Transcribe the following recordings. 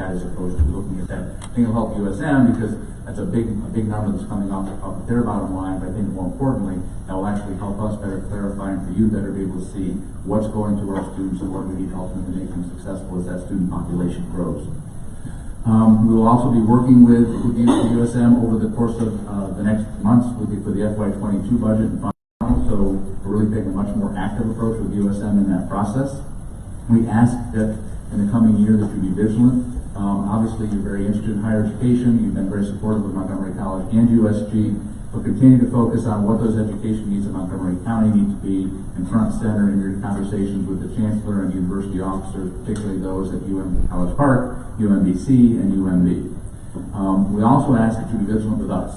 that as opposed to looking at that. I think it'll help USM because that's a big number that's coming off of their bottom line, but I think more importantly, that will actually help us better clarify and for you better be able to see what's going to our students and what we need to ultimately make them successful as that student population grows. We will also be working with USM over the course of the next months for the FY22 budget and final, so we're really taking a much more active approach with USM in that process. We ask that in the coming year that you be vigilant. Obviously, you're very interested in higher education. You've been very supportive of Montgomery College and USG. But continue to focus on what those education needs of Montgomery County need to be in front and center in your conversations with the Chancellor and university officers, particularly those at College Park, UMBC, and UMB. We also ask that you be vigilant with us.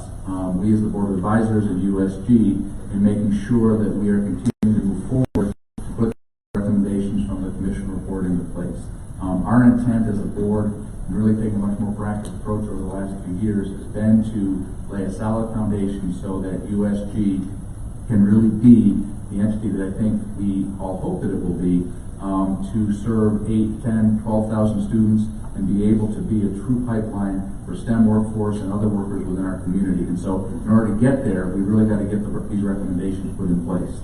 We as the Board of Advisors at USG in making sure that we are continuing to move forward to put recommendations from the Commission report into place. Our intent as a board, and really taking a much more proactive approach over the last few years, has been to lay a solid foundation so that USG can really be the entity that I think we all hope that it will be, to serve 8, 10, 12,000 students and be able to be a true pipeline for STEM workforce and other workers within our community. And so in order to get there, we really got to get these recommendations put in place.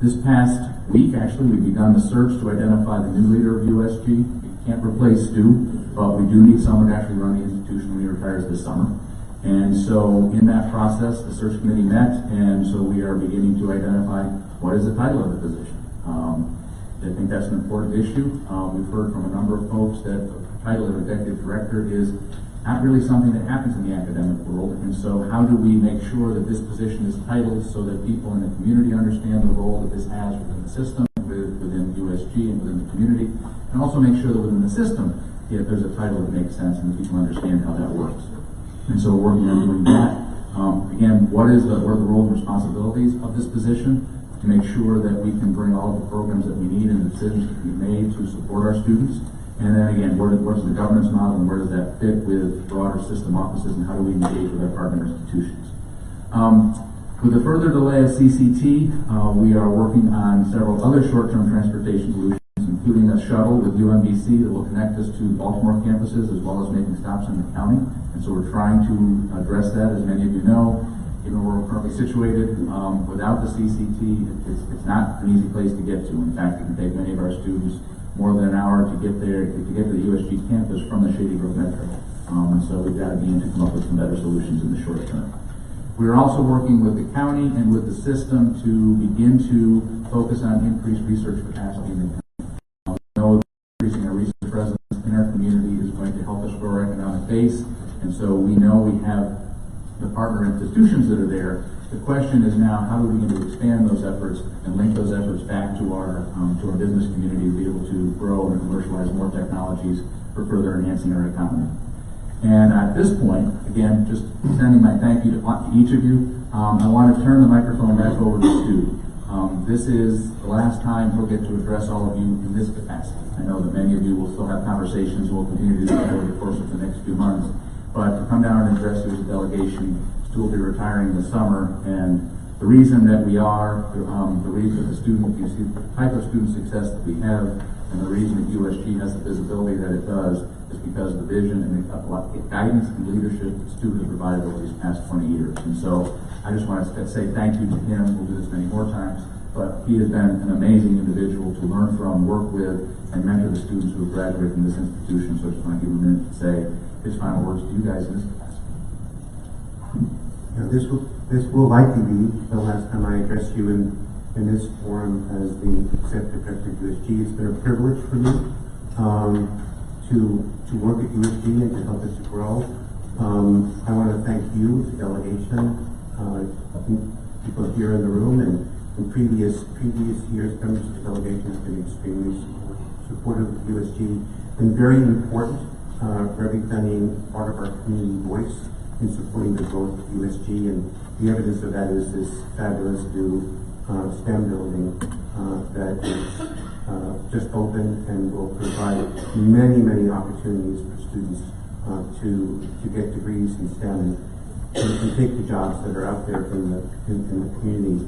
This past week, actually, we've begun the search to identify the new leader of USG. We can't replace Stu, but we do need someone to actually run the institution when he retires this summer. And so in that process, the search committee met, and so we are beginning to identify what is the title of the position. I think that's an important issue. We've heard from a number of folks that the title of executive director is not really something that happens in the academic world. And so how do we make sure that this position is titled so that people in the community understand the role that this has within the system, within USG and within the community, and also make sure that within the system, there's a title that makes sense and people understand how that works. And so we're working on doing that. Again, what are the roles and responsibilities of this position to make sure that we can bring all the programs that we need and the decisions that can be made to support our students. And then again, what's the governance model and where does that fit with broader system offices and how do we engage with our partner institutions? With the further delay of CCT, we are working on several other short-term transportation solutions, including a shuttle with UMBC that will connect us to Baltimore campuses as well as making stops in the county. And so we're trying to address that. As many of you know, even where we're currently situated, without the CCT, it's not an easy place to get to. In fact, it can take many of our students more than an hour to get there, to get to the USG campus from the Shady Grove Metro. And so we've got to begin to come up with some better solutions in the short term. We're also working with the county and with the system to begin to focus on increased research capacity in the county. We know that increasing our research presence in our community is going to help us grow our economic base, and so we know we have the partner institutions that are there. The question is now, how do we begin to expand those efforts and link those efforts back to our business community to be able to grow and commercialize more technologies for further enhancing our economy. And at this point, again, just extending my thank you to each of you. I want to turn the microphone back over to Stu. This is the last time he'll get to address all of you in this capacity. I know that many of you will still have conversations. We'll continue to do that over the course of the next few months. But to come down and address you as a delegation, Stu will be retiring this summer, and the reason that we are, the reason the student, you see the type of student success that we have, and the reason that USG has the visibility that it does is because of the vision and the guidance and leadership that Stu has provided over these past 20 years. And so I just want to say thank you to him. We'll do this many more times, but he has been an amazing individual to learn from, work with, and mentor the students who have graduated from this institution. So I just want to give him a minute to say his final words to you guys in this capacity. Now, this will likely be the last time I address you in this forum as the executive director of USG. It's been a privilege for me to work at USG and to help us to grow. I want to thank you, the delegation, people here in the room, and in previous years, members of the delegation have been extremely supportive of USG. Been very important representing part of our community voice in supporting the growth of USG, and the evidence of that is this fabulous new STEM building that is just opened and will provide many opportunities for students to get degrees in STEM and take the jobs that are out there in the community.